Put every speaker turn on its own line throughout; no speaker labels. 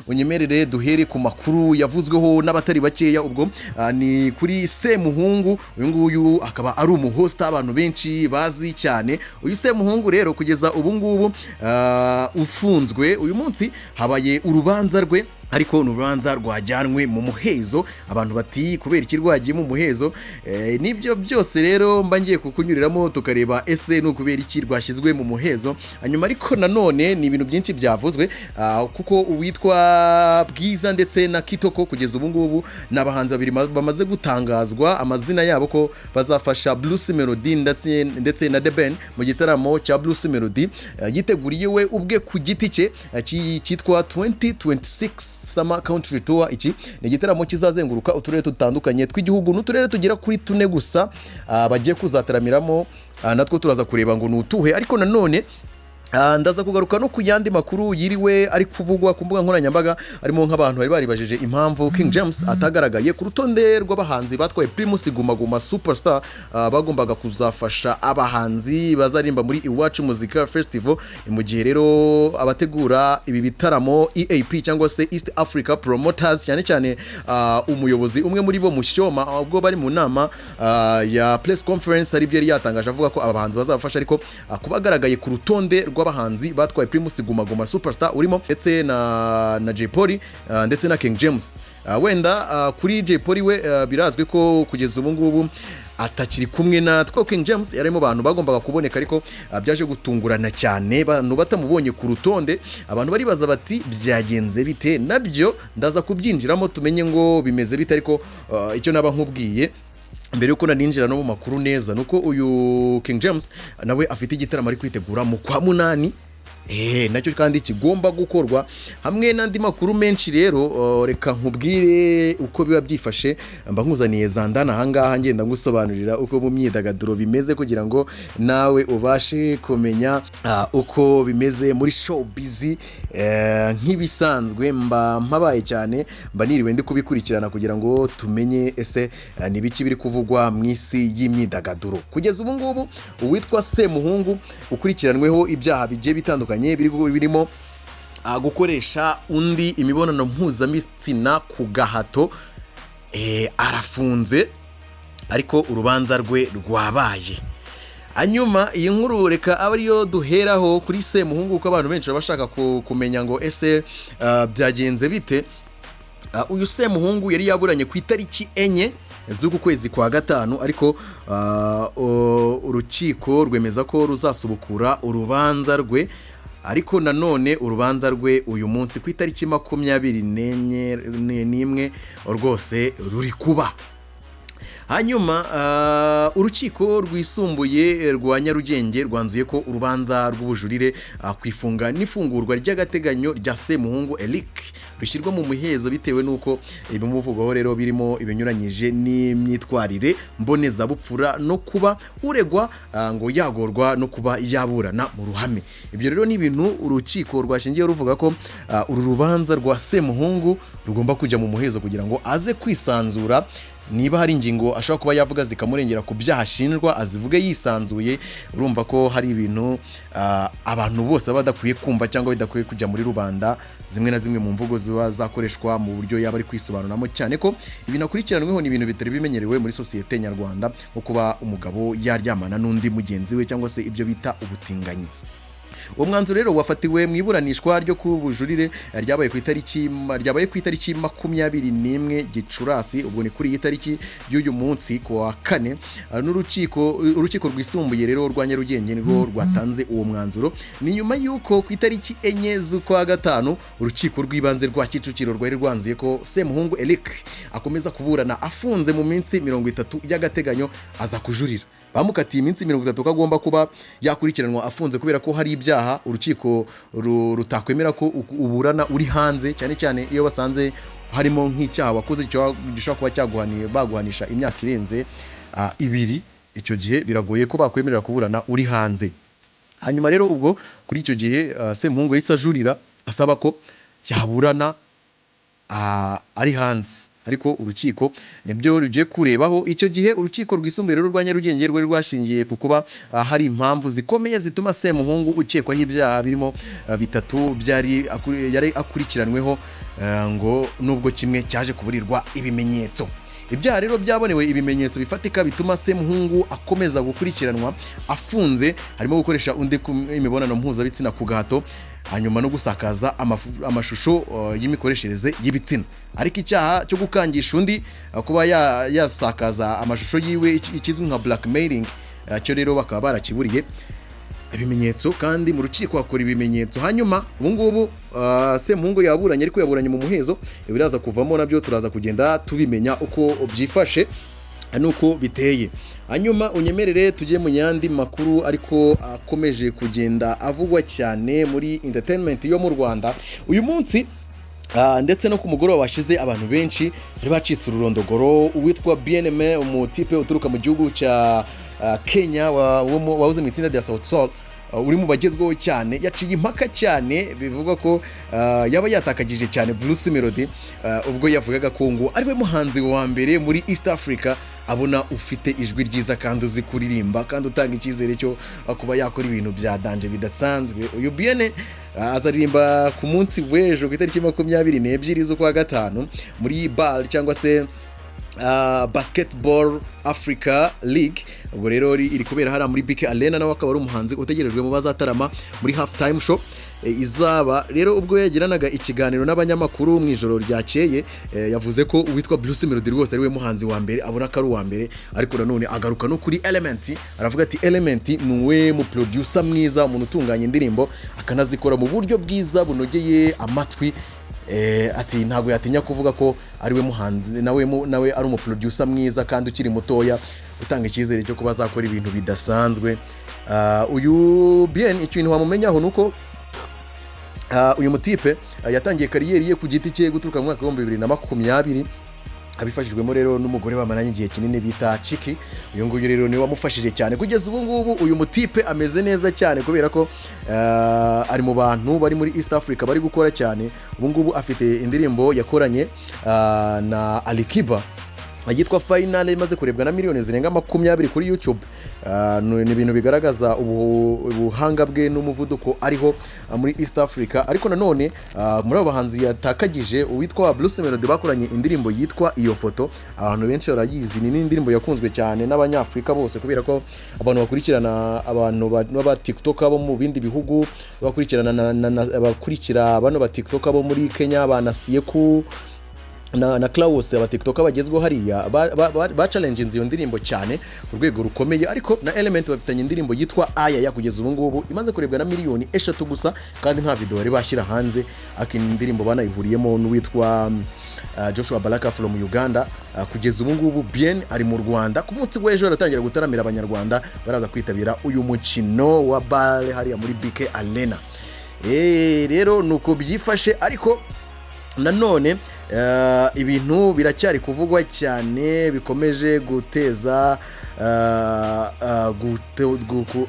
unyemerere duhere ku makuru yavuzweho n'abatari bakeya ubwo ni kuri Semuhungu. Uyu nguyu akaba ari umuhost abantu benshi bazi cyane. Uyu Semuhungu rero kugeza ubu ngubu ufunzwe. Uyu munsi habaye urubanza rwe, ariko n'urubanza rwajyanwe mu muhezo. Abantu bati kubera iki rwagiye mu muhezo, nibyo byose rero mba ngiye kukunyuriramo tukareba ese no kubera iki rwashyizwe mu muhezo. Hanyuma ariko nanone ni ibintu byinshi byavuzwe, kuko uwitwa Bwiza ndetse na Kitoko kugeza ubu ngubu n'abahanzi babiri bamaze gutangazwa amazina yabo ko bazafasha Bruce Melody ndetse na The Ben mu gitaramo cya Bruce Melody yiteguriye we ubwe ku giti cye cyitwa 2026 Summer Country Tour. Iki ni igitaramo kizazenguruka uturere tutandukanye tw'igihugu, n'uturere tugira kuri 4 gusa bagiye kuzataramiramo. Natwo turaza kureba ngo nutuhe, ariko nanone ndaza kugaruka no ku yandi makuru yiriwe ari kuvugwa ku mbuga nkoranyambaga, arimo nk'abantu bari baribajije impamvu King James atagaragaye ku rutonde rw'abahanzi batwaye Primus Guma Guma Superstar bagombaga kuzafasha abahanzi bazarimba muri Iwacu Muzika Festival. Mu gihe rero abategura ibi bitaramo EAP cyangwa se East Africa Promoters, cyane cyane umuyobozi umwe muri bo Mushyoma, ubwo bari mu nama ya press conference ari byo yari yatangaje avuga ko abahanzi bazafasha, ariko kubagaragaye ku rutonde rw'abahanzi batwaye Primus Guma Guma Superstar urimo ndetse na Jay Polly ndetse na King James. Wenda kuri Jay Polly we birazwi ko kugeza ubu ngubu atakiri kumwe na King James. Yarimo abantu bagombaga kuboneka, ariko byaje gutungurana cyane, abantu batamubonye ku rutonde. Abantu baribaza bati byagenze bite, nabyo ndaza kubyinjiramo tumenye ngo bimeze bite. Ariko icyo naba nkubwiye mbere yuko naninjira no mu makuru neza nuko uyu King James nawe afite igitaramo ari kwitegura mu kwa munani, nacyo kandi kigomba gukorwa hamwe n'andi makuru menshi. Rero reka nkubwire uko biba byifashe, mba nkuzaniye Zandana ahangaha ngenda ngusobanurira uko mu myidagaduro bimeze, kugira ngo nawe ubashe kumenya uko bimeze muri showbiz. Nk'ibisanzwe mba mpabaye cyane, mba niriwe ndi kubikurikirana kugira ngo tumenye ese ni biki biri kuvugwa mu isi y'imyidagaduro. Kugeza ubu ngubu uwitwa Semuhungu ukurikiranweho ibyaha bigiye bitandukanye birimo gukoresha undi imibonano mpuzabitsina ku gahato, arafunze, ariko urubanza rwe rwabaye. Hanyuma iyi nkuru reka aba ariyo duheraho kuri Semuhungu, kuko abantu benshi bashaka kumenya ngo ese byagenze bite. Uyu Semuhungu yari yaburanye ku itariki 4 z'uku kwezi kwa gatanu, ariko urukiko rwemeza ko ruzasubukura urubanza rwe, ariko nanone urubanza rwe uyu munsi ku itariki 21 rwose ruri kuba. Hanyuma urukiko rwisumbuye rwa Nyarugenge rwanzuye ko urubanza rw'ubujurire kwifunga n'ifungurwa ry'agateganyo rya Semuhungu Eric rushyirwa mu muhezo, bitewe nuko ibimuvugaho rero birimo ibinyuranyije n'imyitwarire mbonezabupfura no kuba uregwa ngo yagorwa no kuba yaburana mu ruhame. Ibyo rero ni ibintu urukiko rwashingiye ruvuga ko uru rubanza rwa Semuhungu rugomba kujya mu muhezo kugira ngo aze kwisanzura. Niba hari ingingo ashobora kuba yavuga zikamurengera ku byaha ashinjwa, azivuge yisanzuye. Urumva ko hari ibintu abantu bose badakwiye kumva cyangwa bidakwiye kujya muri rubanda, zimwe na zimwe mu mvugo ziba zakoreshwa mu buryo yaba ari kwisobanuramo, cyane ko ibintu akurikiranweho ni ibintu bitari bimenyerewe muri sosiyete nyarwanda, nko kuba umugabo yaryamana n'undi mugenzi we cyangwa se ibyo bita ubutinganyi. Uwo mwanzuro rero wafatiwe mu iburanishwa ryo ku bujurire ryabaye ku itariki 21 Gicurasi, ubwo ni kuri iyi tariki y'uyu munsi ku wa 4. Urukiko rwisumbuye rero rwa Nyarugenge nirwo rwatanze uwo mwanzuro. Ni nyuma y'uko ku itariki 4 z'ukwa gatanu urukiko rw'ibanze rwa Kicukiro rwari rwanzuye ko Semuhungu Eric akomeza kuburana afunze mu minsi 30 y'agateganyo, aza kujurira. Bamukatiye iminsi 30 ko agomba kuba yakurikiranwa afunze, kubera ko hari ibyaha urukiko rutakwemera ko uburana uri hanze, cyane cyane iyo basanze harimo nk'icyaha wakoze gishobora kuba baguhanisha imyaka irenze 2. Icyo gihe biragoye ko bakwemerera kuburana uri hanze. Hanyuma rero ubwo kuri icyo gihe Semuhungu yahise ajurira asaba ko yaburana ari hanze, ariko urukiko nibyo rugiye kurebaho. Icyo gihe urukiko rwisumbuye rero rwa Nyarugenge rwari rwashingiye ku kuba hari impamvu zikomeye zituma Semuhungu ukekwaho ibyaha birimo bitatu yari akurikiranweho ngo nubwo kimwe cyaje kuburirwa ibimenyetso. Ibyaha rero byabonewe ibimenyetso bifatika bituma Semuhungu akomeza gukurikiranwa afunze, harimo gukoresha undi imibonano mpuzabitsina ku gahato, hanyuma no gusakaza amashusho y'imikoreshereze y'ibitsina. Ariko icyaha cyo gukangisha undi kuba yasakaza amashusho yiwe ikizwi nka blackmailing, cyo rero bakaba barakiburiye ibimenyetso kandi mu rukiko hakora ibimenyetso. Hanyuma ubu ngubu Semuhungu yaburanye, ariko yaburanye mu muhezo, biraza kuvamo nabyo turaza kugenda tubimenya uko byifashe nuko biteye. Hanyuma unyemerere tujye mu yandi makuru ariko akomeje kugenda avugwa cyane muri entertainment yo mu Rwanda uyu munsi. Ndetse no ku mugoroba washize abantu benshi bari bacitse ururondogoro. Uwitwa BNM, umutipe uturuka mu gihugu cya Kenya wahoze mu itsinda rya South Soul, uri mu bagezweho cyane, yaciye impaka cyane, bivugwa ko yaba yatakagije cyane Bruce Melody ubwo yavugaga ko ngo ariwe muhanzi wa mbere muri East Africa abona ufite ijwi ryiza kandi uzi kuririmba kandi utanga icyizere cyo kuba yakora ibintu bya danje bidasanzwe. Uyu BN azaririmba ku munsi w'ejo ku itariki 22 z'ukwa gatanu muri bar cyangwa se Basketball Africa League. Ubwo rero iri kubera hara muri BK Arena, nawe akaba ari umuhanzi utegerejwe mu bazatarama muri half time show izaba. Rero ubwo yagiranaga ikiganiro n'abanyamakuru mu ijoro ryakeye, yavuze ko uwitwa Bruce Melody rwose ari we muhanzi wa mbere, abona ko ari uwa mbere, ariko nanone agaruka no kuri Element. Aravuga ati Element ni we mu producer mwiza, umuntu utunganya indirimbo akanazikora mu buryo bwiza bunogeye amatwi. Ati ntabwo yatinya kuvuga ko ari we muhanzi, nawe ari umu producer mwiza kandi ukiri mutoya utanga icyizere cyo kuba azakora ibintu bidasanzwe. Uyu BN ikintu wamumenyaho nuko uyu mutipe yatangiye kariyeri ye ku giti cye guturuka mu mwaka wa 2020, abifashijwemo rero n'umugore bamaranye igihe kinini bita Chiki. Uyu nguyu rero niwe wamufashije cyane kugeza ubu ngubu. Uyu mutipe ameze neza cyane kubera ko ari mu bantu bari muri East Africa bari gukora cyane. Ubu ngubu afite indirimbo yakoranye na Alikiba yitwa Final, imaze kurebwa na miliyoni zirenga 20 kuri YouTube. Ni ibintu bigaragaza ubuhanga bwe n'umuvuduko ariho muri East Africa. Ariko nanone muri abo bahanzi yatakagije uwitwa Bruce Melody bakoranye indirimbo yitwa Iyo Foto. Abantu benshi barayizi, ni indirimbo yakunzwe cyane n'abanyafrika bose kubera ko abantu bakurikirana abantu baba TikTok abo mu bindi bihugu, bakurikira bano ba TikTok abo muri Kenya, banasiye ku na Klaus aba TikTok bagezweho hariya ba challenge iyo ndirimbo cyane ku rwego rukomeye. Ariko na Element bafitanye indirimbo yitwa Aya ya kugeza ubu ngubu imaze kurebwa na miliyoni 3 gusa kandi nta video bari bashyira hanze. Akini indirimbo banayihuriyemo n'uwitwa Joshua Baraka from Uganda. Kugeza ubu ngubu BN ari mu Rwanda, ku munsi w'ejo aratangira gutaramira abanyarwanda baraza kwitabira uyu mukino wa bale hariya muri BK Arena. Rero nuko byifashe, ariko nanone ibintu biracyari kuvugwa cyane bikomeje guteza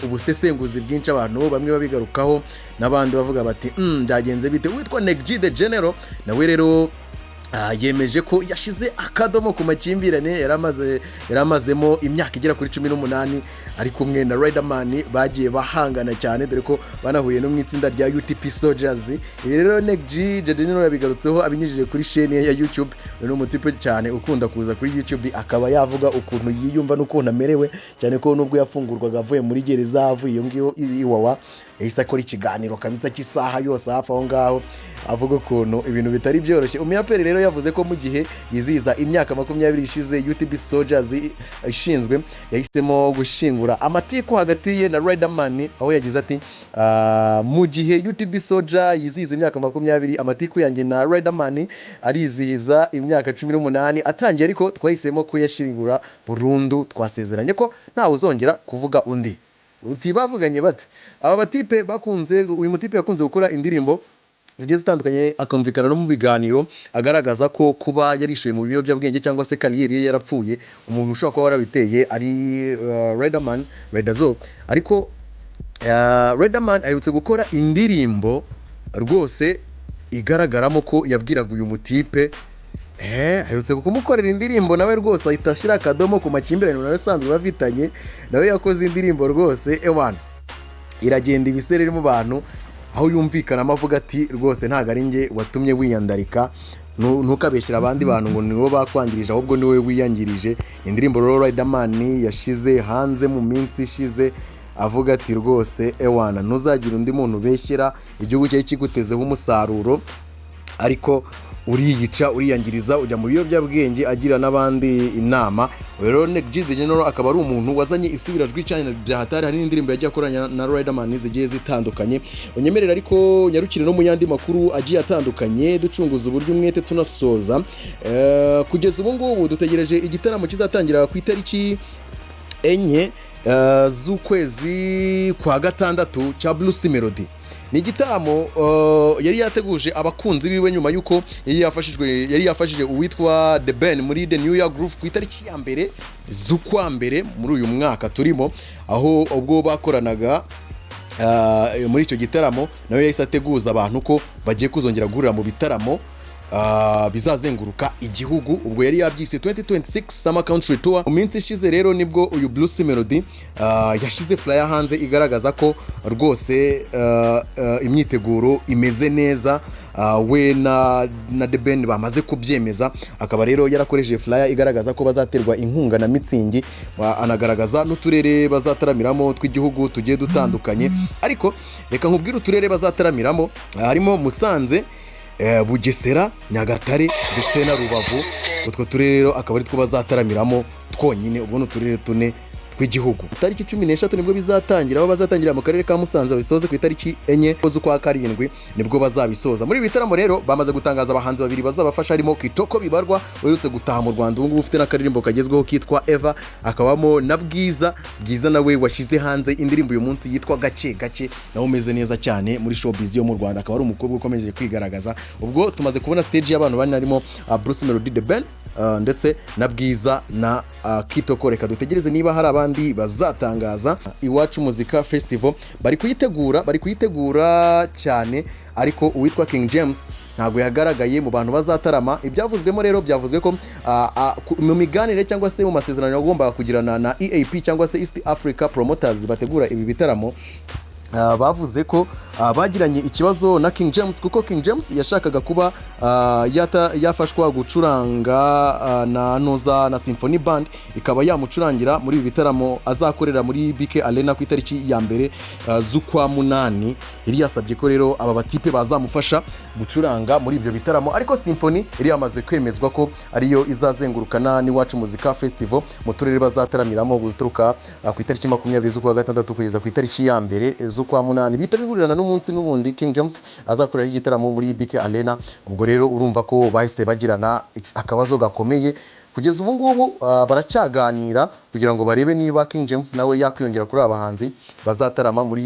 ubusesenguzi bwinshi, abantu bamwe babigarukaho n'abandi bavuga bati byagenze bite. Witwa Negji the General nawe rero yemeje ko yashize akadomo ku makimbirane yaramazemo imyaka igera kuri 18 ari kumwe na Riderman. Bagiye bahangana cyane dore ko banahuye no mu itsinda rya UTP Soldiers. Rero Negji General yabigarutseho abinyujije kuri chaîne ya YouTube. Ni umutipe cyane ukunda kuza kuri YouTube akaba yavuga ukuntu yiyumva n'ukuntu amerewe cyane ko nubwo yafungurwaga avuye muri gereza, avuye iyo ngiyo iwawa, yahise akora ikiganiro kabisa cy'isaha yose hafi aho ngaho avuga ukuntu ibintu bitari byoroshye. Umuyaperi rero yavuze ko mu gihe yizihiza imyaka 20 ishize UTB Soldiers ishinzwe, yahisemo gushingura amatiko hagati ye na Riderman, aho yagize ati mu gihe UTB Soldier yizihiza imyaka 20, amatiko yanjye na Riderman arizihiza imyaka 18 atangiye, ariko twahisemo kuyashingura burundu. Twasezeranye ko ntawe uzongera kuvuga undi. Uti bavuganye bate aba batipe bakunze. Uyu mutipe yakunze gukora indirimbo zigiye zitandukanye, akumvikana no mu biganiro agaragaza ko kuba yarishuye mu biyobyabwenge cyangwa se kariyeri ye yarapfuye, umuntu ushobora kuba warabiteye ari Riderman Riderzo. Ariko Riderman aherutse gukora indirimbo rwose igaragaramo ko yabwiraga uyu mutipe aherutse kumukorera indirimbo nawe rwose ahita ashyira akadomo ku makimbirane n'abasanzwe bafitanye, nawe yakoze indirimbo rwose ewana iragenda ibisereri mu bantu, aho yumvikanamo avuga ati rwose ntago ari njye watumye wiyandarika, ntukabeshyira abandi bantu ngo nibo bakwangirije, ahubwo niwe wiyangirije. Indirimbo rero Riderman yashize hanze mu minsi ishize avuga ati rwose ewana ntuzagira undi muntu beshyira, igihugu cye kigutezeho umusaruro ariko uriyica uriyangiriza ujya mu biyobyabwenge agira n'abandi inama. Rero Ageze General akaba ari umuntu wazanye isubirajwi cyane bya hatari, hari n'indirimbo yagiye akoranya na Riderman zigiye zitandukanye. Unyemerera ariko nyarukire no mu yandi makuru agiye atandukanye ducunguza uburyo umwete tunasoza. Kugeza ubu ngubu dutegereje igitaramo kizatangira ku itariki 4 z'ukwezi kwa gatandatu cya Bruce Melody. Ni igitaramo yari yateguje abakunzi biwe nyuma yuko yari yafashije uwitwa The Ben muri The New Year Groove ku itariki ya 2 z'ukwa mbere muri uyu mwaka turimo, aho ubwo bakoranaga muri icyo gitaramo nawe yahise ateguza abantu ko bagiye kuzongera guhurira mu bitaramo bizazenguruka igihugu. Ubwo yari yabyise 2026 Summer Country Tour. Mu minsi ishize rero nibwo uyu Bruce Melody yashize flyer hanze igaragaza ko rwose imyiteguro imeze neza, we na The Ben bamaze kubyemeza. Akaba rero yarakoresheje flyer igaragaza ko bazaterwa inkunga na Mitsingi, anagaragaza n'uturere bazataramiramo tw'igihugu tugiye dutandukanye. Ariko reka nkubwire uturere bazataramiramo, harimo Musanze, Bugesera, Nyagatare ndetse na Rubavu. Utwo turere rero akaba ari two bazataramiramo twonyine, ubwo n'uturere 4 tw'igihugu. Itariki 16 nibwo bizatangira, aho bazatangira mu karere ka Musanze bisoze ku itariki 4 z'ukwa karindwi nibwo bazabisoza. Muri bitaramo rero bamaze gutangaza abahanzi babiri bazabafasha, harimo Kitoko Bibarwa werutse gutaha mu Rwanda, ubu ngubu ufite n'akaririmbo kagezweho kitwa Eva, akabamo na Bwiza nawe washize hanze indirimbo uyu munsi yitwa Gake Gake, nawe umeze neza cyane muri showbiz yo mu Rwanda, akaba ari umukobwa ukomeje kwigaragaza. Ubwo tumaze kubona stage y'abantu bane, harimo Bruce Melody, The Ben ndetse na Bwiza na Kitoko. Reka dutegereze niba hari abandi bazatangaza. Iwacu Muzika Festival bari kuyitegura cyane, ariko uwitwa King James ntabwo yagaragaye mu bantu bazatarama. Ibyavuzwemo rero byavuzwe ko mu miganire cyangwa se mu masezerano yagombaga kugirana na EAP cyangwa se East Africa Promoters bategura ibi bitaramo, bavuze ko bagiranye ikibazo na King James, kuko King James yashakaga kuba yafashwa gucuranga na Symphony Band, ikaba yamucurangira muri ibi bitaramo azakorera muri BK Arena ku itariki ya 2 z'ukwa 8. Yari yasabye ko rero aba batipe bazamufasha gucuranga muri ibyo bitaramo, ariko Symphony yari yamaze kwemezwa ko ariyo izazengurukana n'Iwacu Muzika Festival mu turere bazataramiramo guturuka ku itariki 20 z'ukwa gatandatu kugeza ku itariki ya 2 z'ukwa 8. Bitabihurirana n'umunsi n'ubundi King James azakorera igitaramo muri BK Arena. Ubwo rero urumva ko bahise bagirana akabazo gakomeye. Kugeza ubu ngubu baracyaganira kugira ngo barebe niba King James nawe yakwiyongera kuri abahanzi bazatarama muri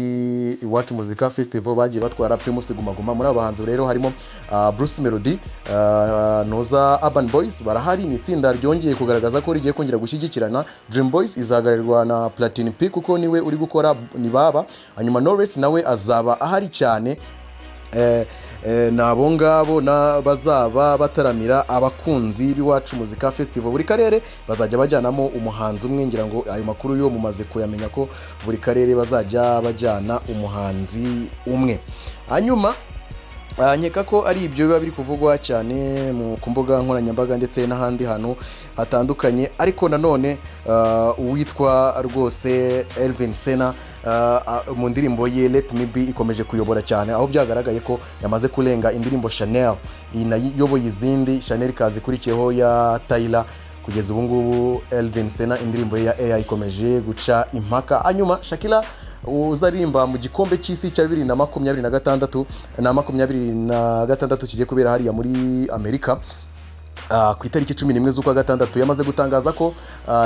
Iwacu Muzika Festival bagiye batwara Primus Guma Guma. Muri abahanzi rero harimo Bruce Melody, Noza Urban Boys barahari, ni itsinda ryongeye kugaragaza ko rigiye kongera gushyigikirana. Dream Boys izagarirwa na Platini P kuko niwe uri gukora ni baba, hanyuma Knowless nawe azaba ahari cyane. Nabo ngabo bazaba bataramira abakunzi b'Iwacu Muzika Festival. Buri karere bazajya bajyanamo umuhanzi umwe, ngira ngo ayo makuru yo mumaze kuyamenya ko buri karere bazajya bajyana umuhanzi umwe. Hanyuma nkeka ko ari ibyo biba biri kuvugwa cyane ku mbuga nkoranyambaga ndetse n'ahandi hantu hatandukanye. Ariko nanone uwitwa rwose Elvin Sena mu ndirimbo ye Let Me Be ikomeje kuyobora cyane, aho byagaragaye ko yamaze kurenga indirimbo Chanel inayoboye izindi. Chanel kazi kurikiyeho ya Tyler. Kugeza ubu ngubu Elvin Sena indirimbo ye ya AI ikomeje guca impaka. Hanyuma Shakira uzarimba mu gikombe cy'isi cya 2026 na 2026 kigiye kubera hariya muri Amerika ku itariki 11 z'ukwa gatandatu, yamaze gutangaza ko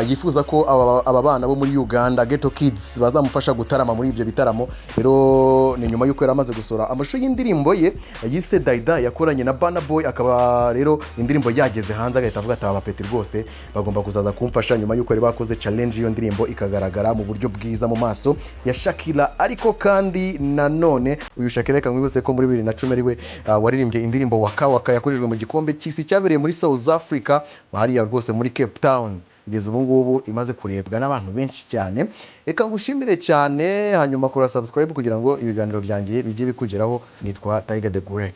yifuza ko aba bana bo muri Uganda Ghetto Kids bazamufasha gutarama muri ibyo bitaramo. Rero ni nyuma yuko yaramaze gusora amashusho y'indirimbo ye yise Daida yakoranye na Burna Boy, akaba rero indirimbo yageze hanze agahita avuga ati aba Peti rwose bagomba kuzaza kumfasha, nyuma yuko bakoze challenge iyo ndirimbo ikagaragara mu buryo bwiza mu maso ya Shakira. Ariko kandi nanone uyu Shakira kamwibutse ko muri 2010 ariwe waririmbye indirimbo Waka Waka yakorijwe mu gikombe cy'isi cyabereye muri South Africa hariya rwose muri Cape Town kugeza ubu ngubu imaze kurebwa n'abantu benshi cyane. Reka ngushimire cyane, hanyuma kora subscribe kugira ngo ibiganiro byanjye bijye bikugeraho. Nitwa Tiger the Great.